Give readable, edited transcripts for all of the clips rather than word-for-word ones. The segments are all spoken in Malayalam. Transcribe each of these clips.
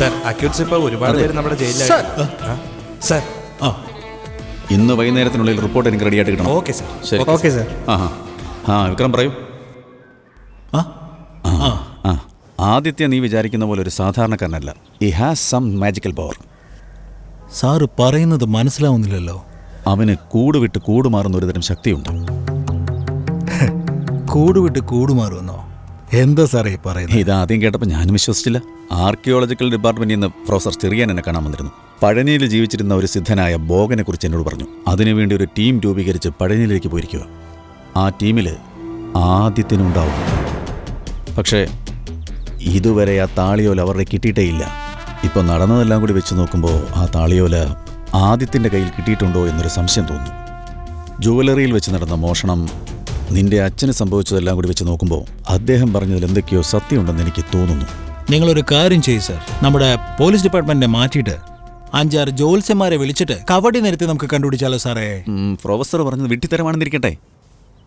സർ അക്യൂട്ട്സ് ഇപ്പോൾ ഒരുപാട് പേര് നമ്മുടെ ജയിലിൽ. സർ ഇന്ന് വൈകുന്നേരത്തിനുള്ളിൽ റിപ്പോർട്ട് എനിക്ക് റെഡിയായിട്ട് കിട്ടണം. Okay sir. ശരി. Okay sir. വിക്രം പറയൂ. ആദിത്യ നീ വിചാരിക്കുന്ന പോലെ ഒരു സാധാരണക്കാരനല്ല. He has some magical power. Sir പറയുന്നത് മനസ്സിലാവുന്നില്ലല്ലോ. അവന് കൂട് വിട്ട് കൂടുമാറുന്ന ഒരുതരം ശക്തിയുണ്ട്. കൂട് വിട്ട് കൂടുമാറുമെന്നോ? എന്താ സാറേ പറയുന്നത്? ഇതാദ്യം കേട്ടപ്പോൾ ഞാനും വിശ്വസിച്ചില്ല. ആർക്കിയോളജിക്കൽ ഡിപ്പാർട്ട്മെന്റിൽ നിന്ന് പ്രൊഫസർ ചെറിയാൻ എന്നെ കാണാൻ വന്നിരുന്നു. പഴനിയിൽ ജീവിച്ചിരുന്ന ഒരു സിദ്ധനായ ബോഗനെ കുറിച്ച് എന്നോട് പറഞ്ഞു. അതിനുവേണ്ടി ഒരു ടീം രൂപീകരിച്ച് പഴനിയിലേക്ക് പോയിരിക്കുക. ആ ടീമിൽ ആദിത്യനുണ്ടാവും. പക്ഷേ ഇതുവരെ ആ താളിയോല അവരുടെ കിട്ടിയിട്ടേയില്ല. ഇപ്പം നടന്നതെല്ലാം കൂടി വെച്ച് നോക്കുമ്പോൾ ആ താളിയോല ആദിത്യൻ്റെ കയ്യിൽ കിട്ടിയിട്ടുണ്ടോ എന്നൊരു സംശയം തോന്നുന്നു. ജുവലറിയിൽ വെച്ച് നടന്ന മോഷണം, നിന്റെ അച്ഛന് സംഭവിച്ചതെല്ലാം കൂടി വെച്ച് നോക്കുമ്പോൾ അദ്ദേഹം പറഞ്ഞതിൽ എന്തൊക്കെയോ സത്യമുണ്ടെന്ന് എനിക്ക് തോന്നുന്നു. നിങ്ങളൊരു കാര്യം ചെയ്യും സാർ, നമ്മുടെ പോലീസ് ഡിപ്പാർട്ട്മെന്റിനെ മാറ്റിയിട്ട് 5-6 ജോത്സ്യന്മാരെ വിളിച്ചിട്ട് കബഡി നിരത്തി നമുക്ക് കണ്ടുപിടിച്ചാലോ സാറേ? പ്രൊഫസർ പറഞ്ഞത് വിട്ടിത്തരമാണെന്നിരിക്കട്ടെ,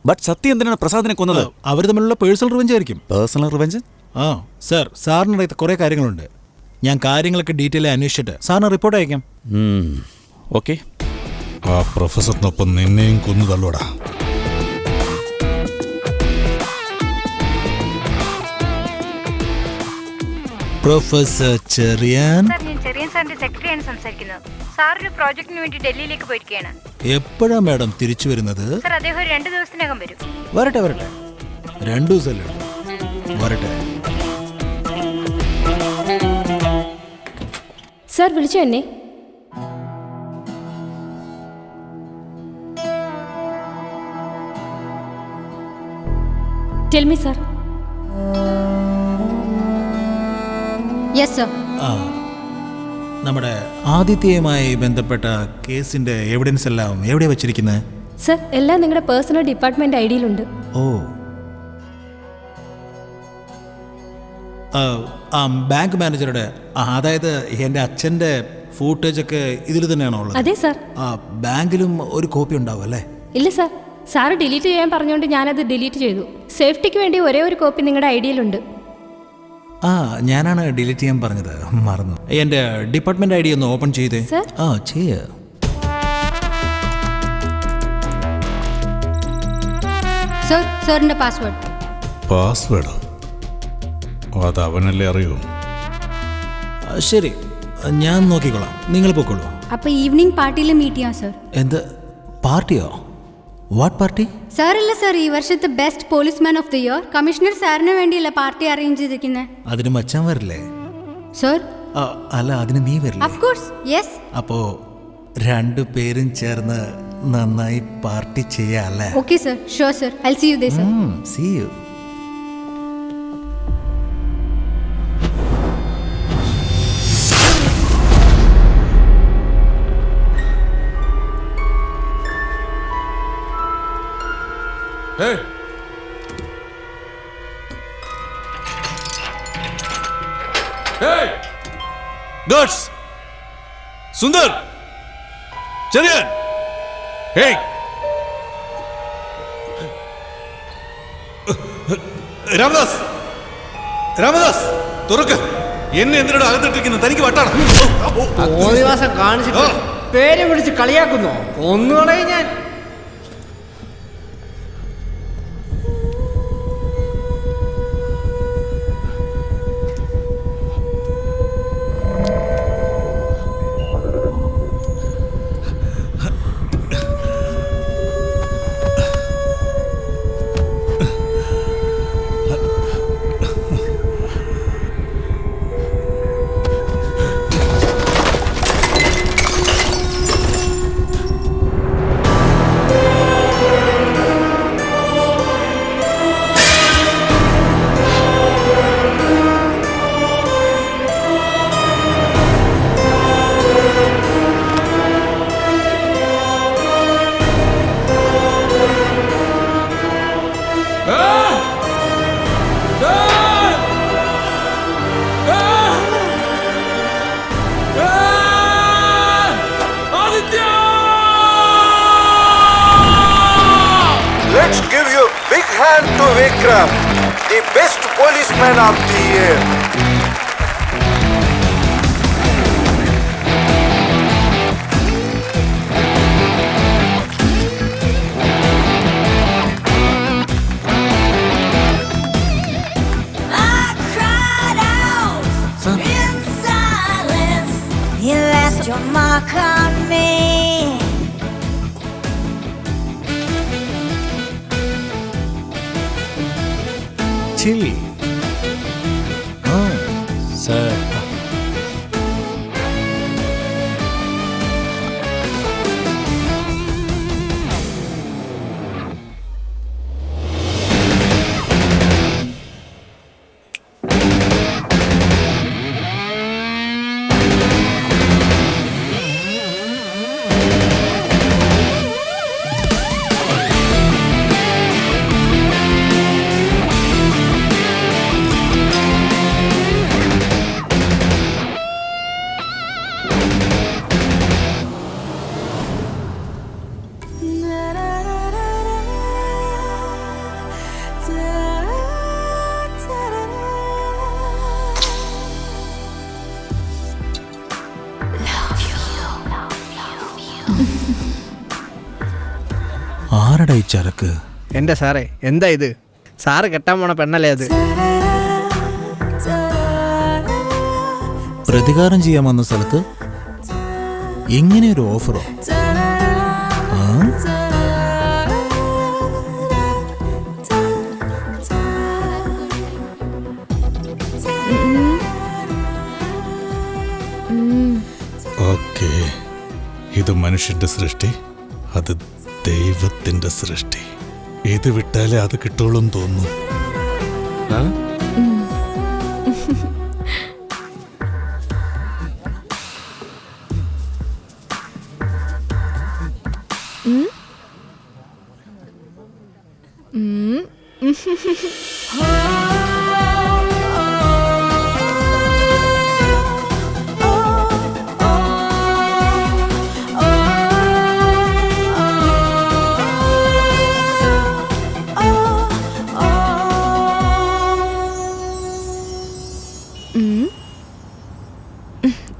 ബട്ട് സത്യം എന്തിനാണ് പ്രസാദിനെ കൊന്നത്? അവർ തമ്മിലുള്ള പേഴ്സണൽ റിവെഞ്ച് ആയിരിക്കും. Personal revenge? സാർ, സാറിനറിയാത്ത കുറേ കാര്യങ്ങളുണ്ട്. ഞാൻ കാര്യങ്ങളൊക്കെ ഡീറ്റെയിൽ അന്വേഷിച്ചിട്ട് സാറിന് റിപ്പോർട്ട് അയക്കാം. ഓക്കെ. ആ പ്രൊഫസറിനൊപ്പം നിന്നെയും കൊന്നു തള്ളോടാ. പ്രൊഫസർ ചെറിയാൻ. ഞാൻ ചെറിയാൻ സാറിന്റെ സെക്രട്ടറിയാണ് സംസാരിക്കുന്നത്. സാർ ഒരു പ്രോജക്റ്റിന് വേണ്ടി ഡൽഹിയിലേക്ക് പോയിരിക്കുകയാണ്. എപ്പോഴാ മാഡം തിരിച്ചു വരുന്നത്? സാർ അദ്ദേഹം 2 ദിവസത്തിനകം വരും. വരട്ടെ 2 ദിവസമല്ലേ വരട്ടെ. സാർ വിളിച്ചു എന്നെ? Tell me sir. Yes sir. നമ്മുടെ ആദിത്യയുമായി ബന്ധപ്പെട്ട കേസിന്റെ എവിഡൻസ് എല്ലാം എവിടെ വെച്ചിരിക്കുന്നത്? സാർ എല്ലാം നിങ്ങളുടെ പേഴ്സണൽ ഡിപ്പാർട്ട്മെന്റ് ഐഡിയിലുണ്ട്. ബാങ്ക് മാനേജറുടെ, അതായത് എൻ്റെ അച്ഛൻ്റെ ഫൂട്ടേജ് ഒക്കെ ഇതിൽ തന്നെയാണോ ഉള്ളത്? അതെ സാർ. ബാങ്കിലും ഒരു കോപ്പി ഉണ്ടാവും അല്ലേ? ഇല്ല സാർ, സാറ് ഡിലീറ്റ് ചെയ്യാൻ പറഞ്ഞുകൊണ്ട് ഞാനത് ഡിലീറ്റ് ചെയ്തു. സേഫ്റ്റിക്ക് വേണ്ടി ഒരേ ഒരു കോപ്പി നിങ്ങളുടെ ഐഡിയിലുണ്ട്. ഞാനാണ് ഡിലീറ്റ് ചെയ്യാൻ പറഞ്ഞത്, മറന്നു. എൻ്റെ ഡിപ്പാർട്ട്മെന്റ് ഐഡി ഒന്ന് ഓപ്പൺ ചെയ്തേ. ചെയ്യ. സാറിന്റെ പാസ്വേഡ്. പാസ്വേഡ്? അത് അവനല്ലേ അറിയൂ. ശരി, ഞാൻ നോക്കിക്കോളാം, നിങ്ങൾ പോയിക്കോളൂ. അപ്പൊ ഈവനിങ് പാർട്ടിയിൽ മീറ്റ് ചെയ്യാം സർ. എന്ത് പാർട്ടിയോ? What party? സാറല്ല സാർ, ഈ വർഷത്തെ best policeman of the year commissioner സാറിന് വേണ്ടിയല്ല പാർട്ടി അറേഞ്ച് ചെയ്തിരിക്കുന്നത്. അതിന് മച്ചാൻ വരില്ലേ സർ? അല്ല, അതിന് നീ വരില്ലേ? Of course yes. അപ്പോ 2 പേരും ചേർന്ന് നന്നായി പാർട്ടി ചെയ്യാല്ലേ? Okay sir, sure sir. I will see you there sir. See you. Hey! Hey! Guards! Sundar! Chariyan! Hey! Ramadas! Ramadas! തുറക്ക്! എന്നെ എന്തിനാണ് അകത്തിട്ടിരിക്കുന്നത്? തനിക്ക് വട്ടാണ്. ഓദിവാസം കാണിച്ചിട്ട് പേരെ വിളിച്ച് കളിയാക്കുന്നോ? ഒന്നുകളെ ഞാൻ. Let's give you a big hand to Vikram, the best policeman of the year. walk on me. chill. Sir. ആരടാ ഈ ചരക്ക്? എൻ്റെ സാറേ, എന്താ ഇത്? സാറ് കെട്ടാൻ പോണ പെണ്ണല്ലേ അത്? പ്രതികാരം ചെയ്യാൻ വന്ന സ്ഥലത്ത് ഇങ്ങനെ ഒരു ഓഫറോ? ഓക്കെ, ഇത് മനുഷ്യന്റെ സൃഷ്ടി, അത് ദൈവത്തിന്റെ സൃഷ്ടി. ഇത് വിട്ടാലേ അത് കിട്ടുള്ളൂ തോന്നുന്നു.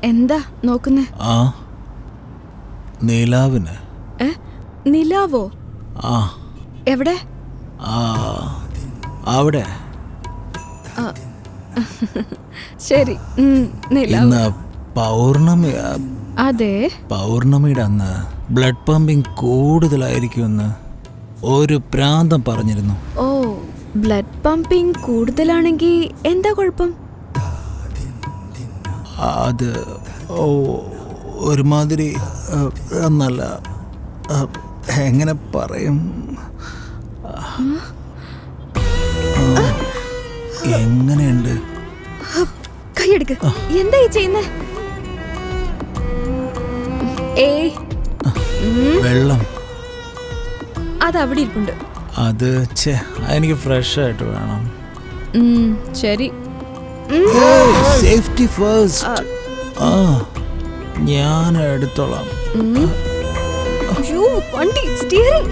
എന്താ നോക്കുന്നേ? ആ, നിലാവിന്. നിലാവോ? ആ, എവിടെ? ആ, അവിടെ. ശരി, നിലാവ്. ഇന്ന് പൗർണമി. അതെ, പൗർണമിയുടെ അന്ന് ബ്ലഡ് പമ്പിങ് കൂടുതലായിരിക്കുമെന്ന് ഒരു പ്രാന്തം പറഞ്ഞിരുന്നു. ഓ, ബ്ലഡ് പമ്പിങ് കൂടുതലാണെങ്കിൽ എന്താ കുഴപ്പം? അത് ഒരുമാതിരി എന്നല്ല, എങ്ങനെ പറയും, എങ്ങനെയുണ്ട്? കൈയെടുക്ക്. എന്താ ഈ ചെയ്യുന്നേ? വെള്ളം അത് അവിടെ ഇരിപ്പുണ്ട്. അത് എനിക്ക് ഫ്രഷ് ആയിട്ട് വേണം. ശരി, സേഫ്റ്റി ഫസ്റ്റ്. ആ, ഞാൻ എടുത്തോളാം. വണ്ടി സ്റ്റിയറിംഗ്.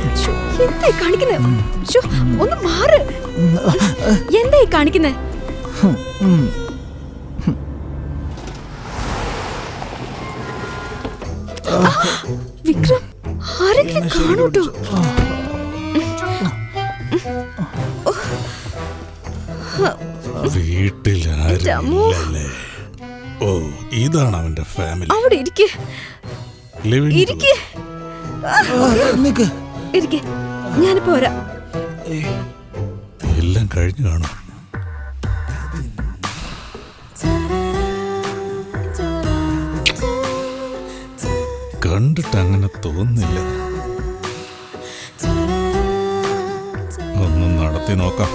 എന്തായി കാണിക്കുന്നേ? ഒന്ന് മാറ്. എന്തായി കാണിക്കുന്നേ? വിക്രം, ആരെങ്കിലും കാണൂട്ടോ. വീട്ടിലാരുമില്ലല്ലേ? ഓ, ഇതാണ് അവന്റെ ഫാമിലി. അവിടെ ഇരിക്ക്. ഞാനിപ്പോ വരാം. എല്ലാം കഴിഞ്ഞു കാണും. കണ്ടിട്ട് അങ്ങനെ തോന്നില്ല. ഒന്ന് നടത്തി നോക്കാം.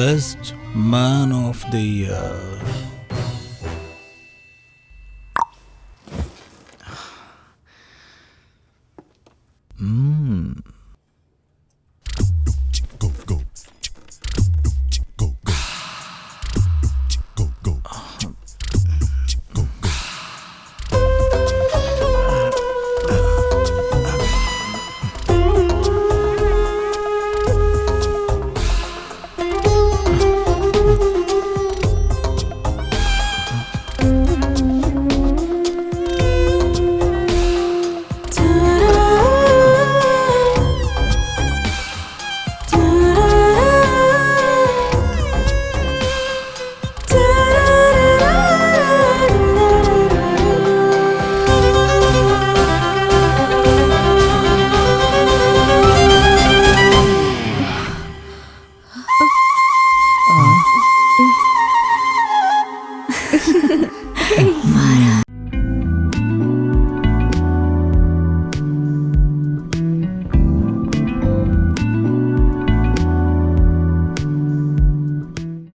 Best man of the year.